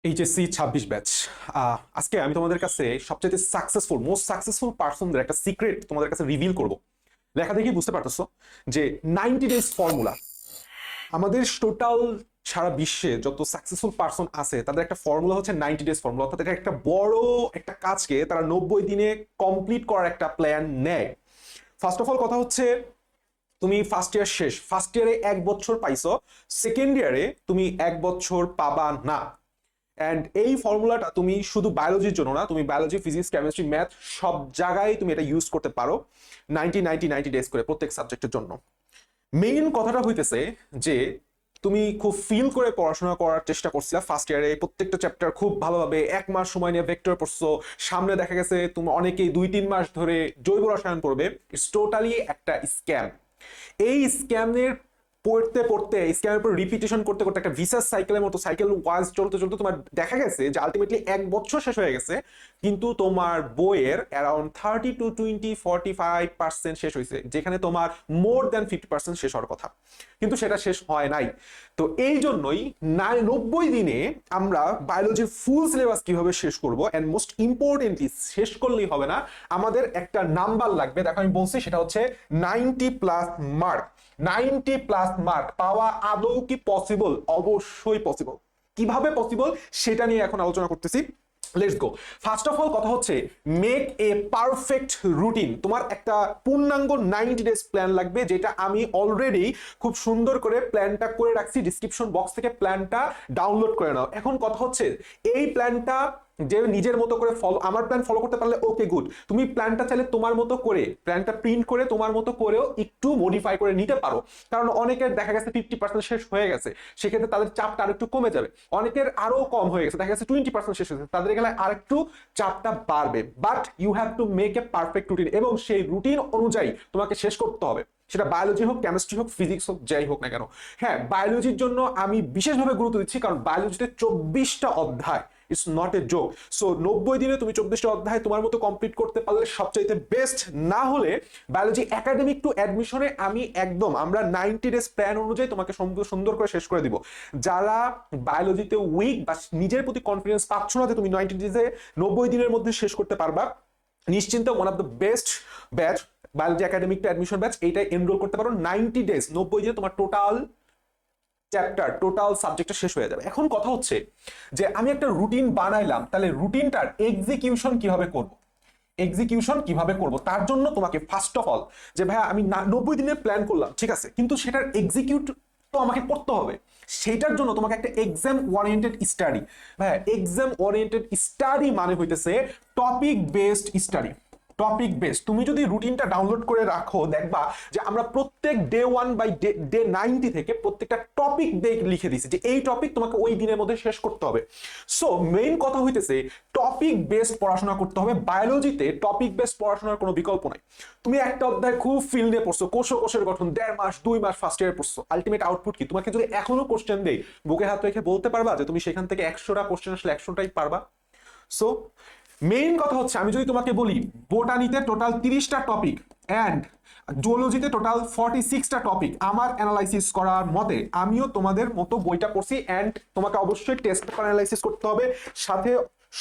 HSC 26 batch. আজকে আমি তোমাদের কাছে সবচেয়ে মোস্ট সাকসেসফুল পার্সনদের একটা সিক্রেট তোমাদের কাছে রিভিল করব। লেখা দেখেই বুঝতে পারতেছো যে 90 ডেজ ফর্মুলা আমাদের টোটাল সারা বিশ্বে যত সাকসেসফুল পার্সন আছে তাদের একটা ফর্মুলা হচ্ছে 90 ডেজ ফর্মুলা। অর্থাৎ এটা একটা বড় একটা কাজকে তারা 90 দিনে কমপ্লিট করার একটা প্ল্যান নেয়। ফার্স্ট অফ অল কথা হচ্ছে, তুমি ফার্স্ট ইয়ারে 1 বছর পাইছো, সেকেন্ড ইয়ারে তুমি 1 বছর পাবা না। অ্যান্ড এই ফর্মুলাটা তুমি শুধু বায়োলজির জন্য না, তুমি বায়োলজি, ফিজিক্স, কেমিস্ট্রি, ম্যাথ সব জায়গায় তুমি এটা ইউজ করতে পারো 90 ডেজ করে প্রত্যেক সাবজেক্টের জন্য। মেইন কথাটা হইতেছে যে তুমি খুব ফিল করে পড়াশোনা করার চেষ্টা করছিলা ফার্স্ট ইয়ারে, প্রত্যেকটা চ্যাপ্টার খুব ভালোভাবে 1 মাস সময় নিয়ে ভেক্টর পড়ছো। সামনে দেখা গেছে তুমি অনেকেই 2-3 মাস ধরে জৈব রসায়ন পড়বে। ইটস টোটালি একটা স্ক্যাম। এই স্ক্যামের পড়তে পড়তে, স্ক্যামের উপর রিপিটেশন করতে করতে একটা ভিসাস সাইকেলের মতো সাইকেল ওয়াইজ চলতে চলতে তোমার দেখা গেছে যে আলটিমেটলি 1 বছর শেষ হয়ে গেছে, কিন্তু তোমার বইয়ের অ্যারাউন্ড 30 to 20 45% শেষ হয়েছে, যেখানে তোমার মোর দ্যান 50% শেষ হওয়ার কথা, কিন্তু সেটা শেষ হয় নাই। তো এই জন্যই 90 দিনে আমরা বায়োলজির ফুল সিলেবাস কিভাবে শেষ করব, অ্যান্ড মোস্ট ইম্পর্টেন্টলি শেষ করলেই হবে না, আমাদের একটা নাম্বার লাগবে। দেখো আমি বলছি সেটা হচ্ছে 90+ মার্ক। 90+ মার্ক পাওয়া আদৌ কি পসিবল? অবশ্যই পসিবল। কিভাবে পসিবল সেটা নিয়ে এখন আলোচনা করতেছি। Let's go. First of all কথা হচ্ছে, মেক এ পারফেক্ট রুটিন। তোমার একটা পূর্ণাঙ্গ 90 ডেজ প্ল্যান লাগবে, যেটা আমি অলরেডি খুব সুন্দর করে প্ল্যানটা করে রাখছি। ডিসক্রিপশন বক্স থেকে প্ল্যানটা ডাউনলোড করে নাও। এখন কথা হচ্ছে, এই প্ল্যানটা যে নিজের মতো করে ফলো, আমার প্ল্যান ফলো করতে পারলে ওকে গুড। তুমি প্ল্যানটা চাইলে তোমার মতো করে প্ল্যানটা প্রিন্ট করে তোমার মতো করেও একটু মডিফাই করে নিতে পারো। কারণ অনেকের দেখা গেছে 50% শেষ হয়ে গেছে, সেক্ষেত্রে তাদের চাপটা আরেকটু কমে যাবে। অনেকের আরো কম হয়ে গেছে, দেখা গেছে 20% শেষ হয়েছে, তাদের এখানে আরেকটু চাপটা বাড়বে। But you have to make a perfect routine, এবং সেই রুটিন অনুযায়ী তোমাকে শেষ করতে হবে। সেটা বায়োলজি হোক, কেমিস্ট্রি হোক, ফিজিক্স হোক, যাই হোক না কেন। হ্যাঁ, বায়োলজির জন্য আমি বিশেষভাবে গুরুত্ব দিচ্ছি, কারণ বায়োলজিতে 24টা অধ্যায়। It's not a joke. So 90 দিনে তুমি 24টা অধ্যায় তোমার মতো কমপ্লিট করতে পারলে সবচাইতে বেস্ট। না হলে বায়োলজি একাডেমিক টু অ্যাডমিশনে আমরা 90 ডেজ প্ল্যান অনুযায়ী তোমাকে সুন্দর করে শেষ করে দিব। যারা বায়োলজিতে উইক বা নিজের প্রতি কনফিডেন্স পাচ্ছ না যে তুমি 90 দিনের মধ্যে শেষ করতে পারবা, নিশ্চিন্ত one of the best batch biology academic two admission batch, এইটাই এনরোল করতে পারো। 90 ডেজ 90 দিনে তোমার টোটাল সাবজেক্টটা শেষ হয়ে যাবে। এখন কথা হচ্ছে যে আমি একটা রুটিন বানাইলাম, তাহলে রুটিনটার এক্সিকিউশন কিভাবে করব তার জন্য তোমাকে ফার্স্ট অফ অল, যে ভাইয়া আমি 90 দিনের প্ল্যান করলাম, ঠিক আছে, কিন্তু সেটার এক্সিকিউট তো আমাকে করতে হবে। সেটার জন্য তোমাকে একটা এক্সাম ওরিয়েন্টেড স্টাডি, ভাইয়া এক্সাম ওরিয়েন্টেড স্টাডি মানে হইতেছে topic based study. Topic base তুমি যদি রুটিনটা ডাউনলোড করে রাখো, দেখবা যে আমরা প্রত্যেক ডে 1 বাই ডে 90 থেকে প্রত্যেকটা টপিক লিখে দিয়েছি যে এই টপিক তোমাকে ওই দিনের মধ্যে শেষ করতে হবে। সো মেইন কথা হইতেছে টপিক বেসড পড়াশোনা করতে হবে। বায়োলজিতে টপিক বেসড পড়াশোনার কোনো বিকল্প নাই। তুমি একটা অধ্যায় খুব ফিল নিয়ে পড়ছো, কোষের গঠন 1.5 মাস 2 মাস ফার্স্ট ইয়ারে পড়ছো, আলটিমেট আউটপুট কি? তোমাকে যদি এখনো কোশ্চেন দেই, বুকে হাত রেখে বলতে পারবা যে তুমি সেখান থেকে 100টা কোশ্চেন আসলে 100টাই পারবা? সো মেইন কথা হচ্ছে, আমি যদি তোমাকে বলি বোটানিতে টোটাল 30টা টপিক অ্যান্ড জুওলজিতে টোটাল 46টা টপিক, আমার অ্যানালাইসিস করার মতে আমিও তোমাদের মতো বইটা পড়ছি, অ্যান্ড তোমাকে অবশ্যই টেস্ট পেপার অ্যানালাইসিস করতে হবে, সাথে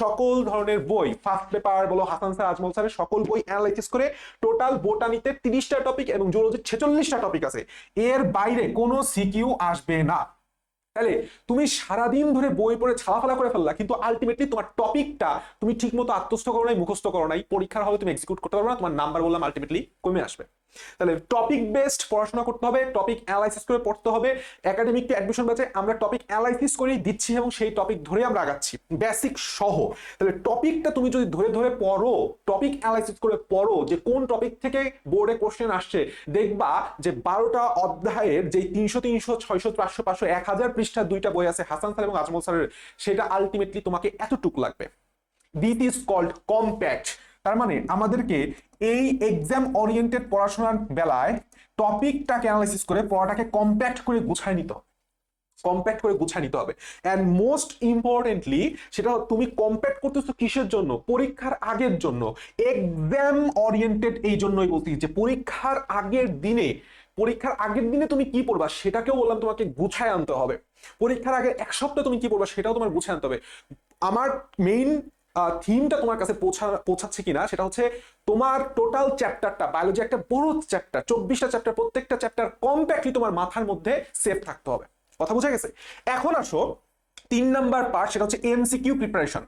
সকল ধরনের বই, ফার্স্ট পেপার বলো, হাসান স্যার, আজমল স্যারের সকল বই অ্যানালাইসিস করে টোটাল বোটানিতে 30টা টপিক এবং জুওলজির 46টা টপিক আছে। এর বাইরে কোনো সিকিউ আসবে না। তাহলে তুমি সারাদিন ধরে বই পড়ে ছালাফালা করে ফেললা, কিন্তু আলটিমেটলি তোমার টপিকটা তুমি ঠিক মতো আত্মস্থ করো নাই, মুখস্থ করো নাই, পরীক্ষার হলে তুমি এক্সিকিউট করতে পারবে না, তোমার নাম্বার বললাম আলটিমেটলি কমে আসবে। তাহলে টপিক বেসড পড়াশোনা করতে হবে, টপিক অ্যানালাইসিস করে পড়তে হবে। একাডেমিক টু অ্যাডমিশন ব্যাচে আমরা টপিক অ্যানালাইসিস করেই দিচ্ছি এবং সেই টপিক ধরে আমরা আগাচ্ছি বেসিক সহ। তাহলে টপিকটা তুমি যদি ধরে ধরে পড়ো, টপিক অ্যানালাইসিস করে পড়ো যে কোন টপিক থেকে বোর্ডে কোশ্চেন আসছে, দেখবা যে 12টা অধ্যায়ের যে 300 300 600 400 500 1000 পৃষ্ঠার 2টা বই আছে হাসান স্যার এবং আজমল স্যারের, সেটা আলটিমেটলি তোমাকে এতটুকু লাগবে। This is called compact. তার মানে আমাদেরকে এই এক্সাম ওরিয়েন্টেড পড়াশোনার বেলায় টপিকটাকে অ্যানালাইসিস করে পড়াটাকে কম্প্যাক্ট করে গুছায় নিতে হবে। অ্যান্ড মোস্ট ইম্পর্টেন্টলি সেটা তুমি কম্প্যাক্ট করতেছো কিসের জন্য? পরীক্ষার আগের জন্য। এক্সাম ওরিয়েন্টেড এই জন্যই বলছি যে পরীক্ষার আগের দিনে পরীক্ষার আগের দিনে তুমি কি পড়বা সেটাকেও বললাম তোমাকে গুছায় আনতে হবে। পরীক্ষার আগে এক সপ্তাহ তুমি কি পড়বা সেটাও তোমার গুছায় আনতে হবে। আমার মেইন থিমটা তোমার কাছে পৌঁছাচ্ছে কিনা সেটা হচ্ছে তোমার টোটাল চ্যাপ্টারটা, বায়োলজি একটা বড় চ্যাপ্টার, 24টা চ্যাপ্টার, প্রত্যেকটা চ্যাপ্টার কমপ্যাক্টলি তোমার মাথার মধ্যে সেভ থাকতে হবে। কথা বোঝা গেছে? এখন আসো 3 নাম্বার পার্ট, সেটা হচ্ছে এমসিকিউ প্রিপারেশন।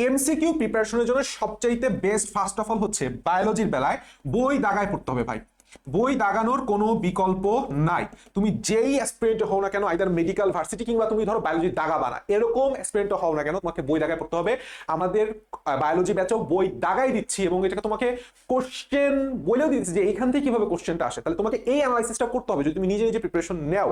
এমসিকিউ প্রিপারেশনের জন্য সবচাইতে বেস্ট ফার্স্ট অফ অল হচ্ছে বায়োলজির বেলায় বই দাগায় পড়তে হবে ভাই। বই দাগানোর কোনো বিকল্প নাই। তুমি যেই অ্যাসপিরেন্ট হও না কেন, আইদার মেডিকেল ভার্সিটি কিংবা তুমি ধরো বায়োলজি দাগাবা না, এরকম অ্যাসপিরেন্ট হও না কেন, তোমাকে বই দাগায় পড়তে হবে। আমাদের বায়োলজি ব্যাচেও বই দাগাই দিচ্ছি এবং এটাকে তোমাকে কোশ্চেন বলেও দিচ্ছি যে এইখান থেকে কিভাবে কোশ্চেনটা আসে। তাহলে তোমাকে এই অ্যানালাইসিসটা করতে হবে যদি তুমি নিজে নিজে প্রিপারেশন নাও।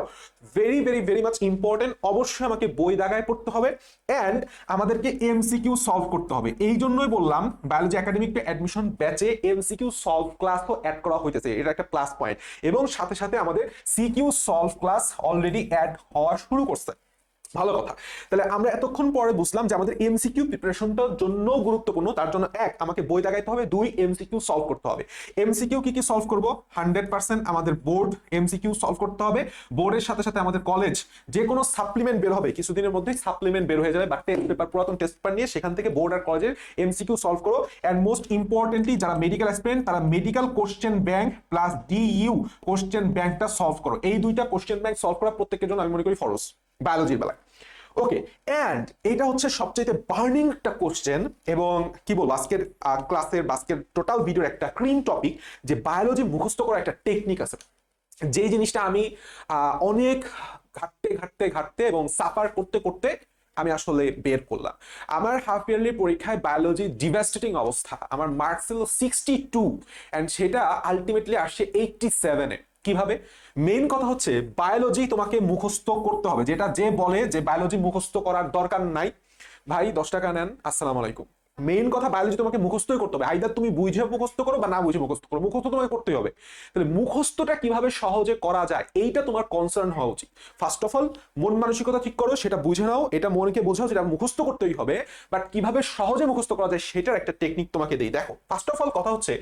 Very very very much important. অবশ্যই আমাকে বই দাগায় পড়তে হবে অ্যান্ড আমাদেরকে এমসিকিউ সলভ করতে হবে। এই জন্যই বললাম বায়োলজি একাডেমিক অ্যাডমিশন ব্যাচে এমসিকিউ সলভ ক্লাসও অ্যাড করা হইতেছে, এটা একটা প্লাস পয়েন্ট। এবং সাথে সাথে আমাদের CQ solve class already add হওয়া শুরু করছে। ভালো কথা। তাহলে আমরা এতক্ষণ পরে বুঝলাম যে আমাদের এমসিকিউ প্রিপারেশনটার জন্য গুরুত্বপূর্ণ। তার জন্য এক, আমাকে বই দাগাইতে হবে, দুই, এমসিকিউ সলভ করতে হবে। এমসিকিউ কি কি সলভ করব? 100% আমাদের বোর্ড এমসিকিউ সলভ করতে হবে। বোর্ডের সাথে সাথে আমাদের কলেজ যে কোনো সাপ্লিমেন্ট বের হবে, কিছুদিনের মধ্যেই সাপ্লিমেন্ট বের হয়ে যাবে বা টেস্ট পেপার, পুরাতন টেস্ট পেপার নিয়ে সেখান থেকে বোর্ড আর কলেজের এমসিকিউ সলভ করো। অ্যান্ড মোস্ট ইম্পর্টেন্টলি যারা মেডিকেল অ্যাসপিরেন্ট তারা medical question bank plus DU question ব্যাংকটা সলভ করো। এই দুইটা কোশ্চেন ব্যাংক সলভ করা প্রত্যেকের জন্য আমি মনে করি ফরজ বায়োলজির বেলায়। ওকে, অ্যান্ড এটা হচ্ছে সবচেয়ে বার্নিং একটা কোশ্চেন এবং কি বলবো আজকের ক্লাসের বা আজকের টোটাল ভিডিওর একটা ক্রিম টপিক, যে বায়োলজি মুখস্থ করার একটা টেকনিক আছে। যে জিনিসটা আমি অনেক ঘাটতে ঘাটতে ঘাটতে এবং সাফার করতে করতে আমি আসলে বের করলাম। আমার হাফ ইয়ারলি পরীক্ষায় বায়োলজি ডিভাস্টেটিং অবস্থা, আমার মার্কস ছিল 62 অ্যান্ড সেটা আলটিমেটলি আসছে 87-এ। কিভাবে? মেইন কথা হচ্ছে বায়োলজি তোমাকে মুখস্থ করতে হবে। যেটা যে বলে যে বায়োলজি মুখস্থ করার দরকার নাই, ভাই 10 টাকা নেন, আসসালামু আলাইকুম। মেইন কথা বায়োলজি তোমাকে মুখস্থই করতে হবে, আইদার তুমি বুঝে মুখস্থ করো বা না বুঝে মুখস্থ করো, মুখস্থ তোমাকে করতেই হবে। তাহলে মুখস্থটা কিভাবে সহজে করা যায় এইটা তোমার কনসার্ন হওয়া উচিত। ফার্স্ট অফ অল মন মানসিকতা ঠিক করো, সেটা বুঝে নাও, এটা মনকে বোঝাও যেটা মুখস্থ করতেই হবে, বাট কিভাবে সহজে মুখস্থ করা যায় সেটার একটা টেকনিক তোমাকে দেই। দেখো ফার্স্ট অফ অল কথা হচ্ছে,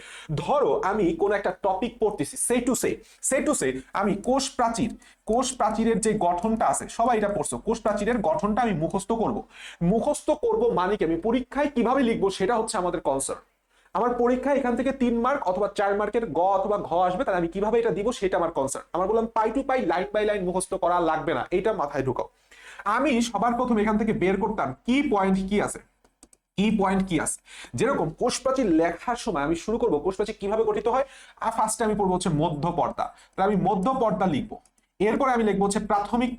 ধরো আমি কোন একটা টপিক পড়তেছি, সে টু সে আমি কোষ প্রাচীরের যে গঠনটা আছে, সবাই এটা পড়ছো, কোষ প্রাচীরের গঠনটা আমি মুখস্থ করব মানে কি আমি পরীক্ষায় কিভাবে লিখবো সেটা হচ্ছে আমাদের কনসার্ন। আমার পরীক্ষায় এখান থেকে 3 মার্ক অথবা 4 মার্কের গ অথবা ঘ আসবে, তাহলে আমি কিভাবে এটা দিব সেটা আমার কনসার্ন। আমার বললাম pie to pie, line by line মুখস্থ করা লাগবে না, এইটা মাথায় ঢুকাও। আমি সবার প্রথম এখান থেকে বের করতাম কি পয়েন্ট কি আছে। যেরকম কোষ প্রাচীর লেখার সময় আমি শুরু করব কোষ প্রাচীর কিভাবে গঠিত হয়, আর ফার্স্টে আমি পড়বো হচ্ছে মধ্য পর্দা, তাহলে আমি মধ্য পর্দা লিখবো। এরপরে আমি লিখবো হচ্ছে প্রাথমিক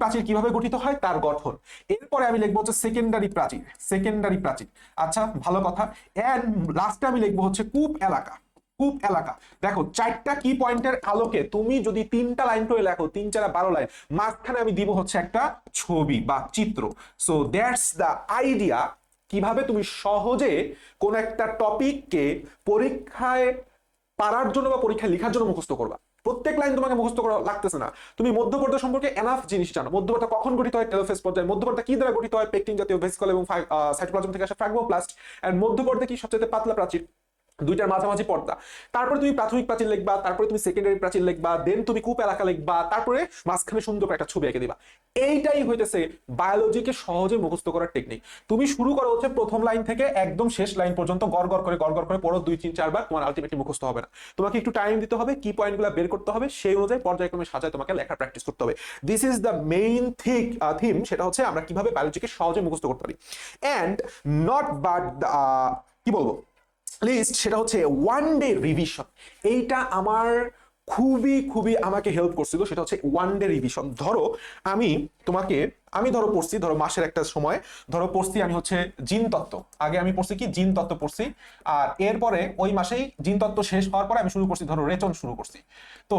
প্রাচীর কিভাবে গঠিত হয় তার গঠন। এরপরে আমি লিখবো হচ্ছে সেকেন্ডারি প্রাচীর। আচ্ছা, ভালো কথা। এন্ড লাস্টে আমি লিখবো হচ্ছে কূপ এলাকা। দেখো 4টা কি পয়েন্টের আলোকে তুমি যদি 3টা লাইন করে লেখো, 3 4 12 লাইন, মাঝখানে আমি দিব হচ্ছে একটা ছবি বা চিত্র। সো দ্যাটস দ্য আইডিয়া কিভাবে তুমি সহজে কোন একটা টপিককে পরীক্ষায় পারার জন্য বা পরীক্ষায় লেখার জন্য মুখস্থ করবা। প্রত্যেক লাইন তোমাকে মুখস্থ করা লাগতেছে না, তুমি মধ্যপর্দা সম্পর্কে এনাফ জিনিস জানো। মধ্যপর্দা কখন গঠিত হয়? টেলোফেজ পর্যায়ে। মধ্যপর্দা কি দ্বারা গঠিত হয়? পেকটিন জাতীয় ভেসিকল এবং সাইটোপ্লাজম থেকে আসা ফ্রাগমোপ্লাস্ট। এন্ড মধ্যপর্দা কি? সবচেয়ে পাতলা প্রাচীর, দুইটার মাঝামাঝি পর্দা। তারপরে তুমি প্রাথমিক প্রাচীর লিখবা, তারপরে তুমি সেকেন্ডারি প্রাচীর লিখবা, দেন তুমি কূপ এলাকা লিখবা, তারপরে মাঝখানে সুন্দর করে একটা ছবি এঁকে দিবা। এইটাই হইতেছে বায়োলজিকে সহজে মুখস্থ করার টেকনিক। তুমি শুরু করো হচ্ছে প্রথম লাইন থেকে একদম শেষ লাইন পর্যন্ত গড় গড় করে পড়ো 2 3 4 বার, তোমার আলটিমেটলি মুখস্থ হবে না। তোমাকে একটু টাইম দিতে হবে, কি পয়েন্টগুলো বের করতে হবে সেই অনুযায়ী পর্যায়ক্রমে সাজায় তোমাকে লেখার প্র্যাকটিস করতে হবে। This is the main theme, সেটা হচ্ছে আমরা কিভাবে বায়োলজিকে সহজে মুখস্থ করতে পারি। অ্যান্ড নট বাট কি বলবো লিস্ট, সেটা হচ্ছে 1 ডে রিভিশন। এইটা আমার খুবই আমাকে হেল্প করছিল। সেটা হচ্ছে 1 ডে রিভিশন। ধরো আমি ধরো পড়ছি, ধরো মাসের একটা সময় ধরো পড়ছি আমি হচ্ছে জিনতত্ত্ব। আগে আমি পড়ছি কি জিনতত্ত্ব পড়ছি, আর এরপরে ওই মাসেই জিনতত্ত্ব শেষ হওয়ার পরে আমি শুরু করছি ধরো রেচন শুরু করছি। তো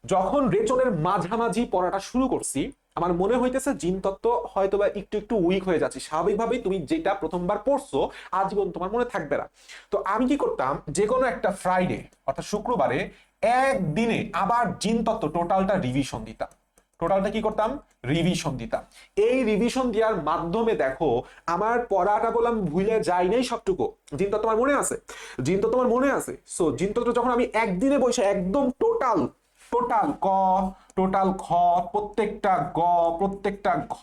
যখন রেচনের মাঝামাঝি পড়াটা শুরু করছি, আমার মনে হইতেছে জিনতত্ত্ব হয়তোবা একটু উইক হয়ে যাচ্ছে। স্বাভাবিকভাবেই তুমি যেটা প্রথমবার পড়ছো আজীবন তোমার মনে থাকবে না। তো আমি কি করতাম, যে কোনো একটা ফ্রাইডে অর্থাৎ শুক্রবারে একদিনে আবার জিনতত্ত্ব টোটালটা রিভিশন দিতাম। টোটালটা কি করতাম, রিভিশন দিতাম। এই রিভিশন দেওয়ার মাধ্যমে দেখো আমার পড়াটা বললাম ভুলে যাই নাই সবটুকু। জিন তোমার মনে আছে, জিন তোমার মনে আছে। সো জিন যখন আমি একদিনে বসে একদম টোটাল টোটাল ক, টোটাল খ, প্রত্যেকটা গ, প্রত্যেকটা ঘ,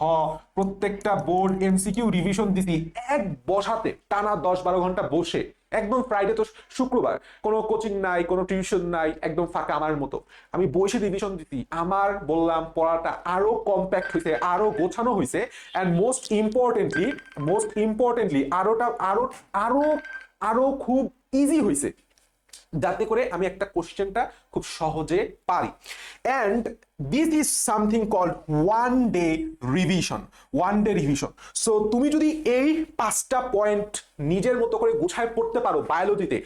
প্রত্যেকটা বোর্ড এমসিকিউ রিভিশন দিছি এক বসাতে, টানা 10-12 ঘন্টা বসে, একদম ফ্রাইডে তো শুক্রবার, কোনো কোচিং নাই, কোনো টিউশন নাই, একদম ফাঁকা আমার মতো আমি বসে রিভিশন দিছি। আমার বললাম পড়াটা আরো কম্প্যাক্ট হয়েছে, আরো গোছানো হয়েছে, অ্যান্ড মোস্ট ইম্পর্টেন্টলি আরোটা আরো আরো আরো খুব ইজি হয়েছে, যাতে করে আমি একটা কোশ্চেনটা খুব সহজে পারি। And this is something called one day revision. So তুমি যদি এই 5টা পয়েন্ট নিজের মতো করে গুছায় পড়তে পারো বায়োলজিতে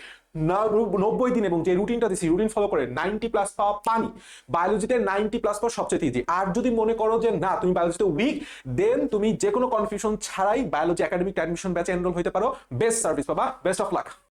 90 দিন, এবং যে রুটিনটা দিচ্ছি রুটিন ফলো করে 90+ পাওয়া পানি, বায়োলজিতে 90+ পাওয়া সবচেয়ে ইজি। আর যদি মনে করো যে না তুমি বায়োলজিতে উইক, দেন তুমি যে কোনো কনফিউশন ছাড়াই বায়োলজি একাডেমিক অ্যাডমিশন ব্যাচে এনরোল হতে পারো, বেস্ট সার্ভিস পাবা। Best of luck.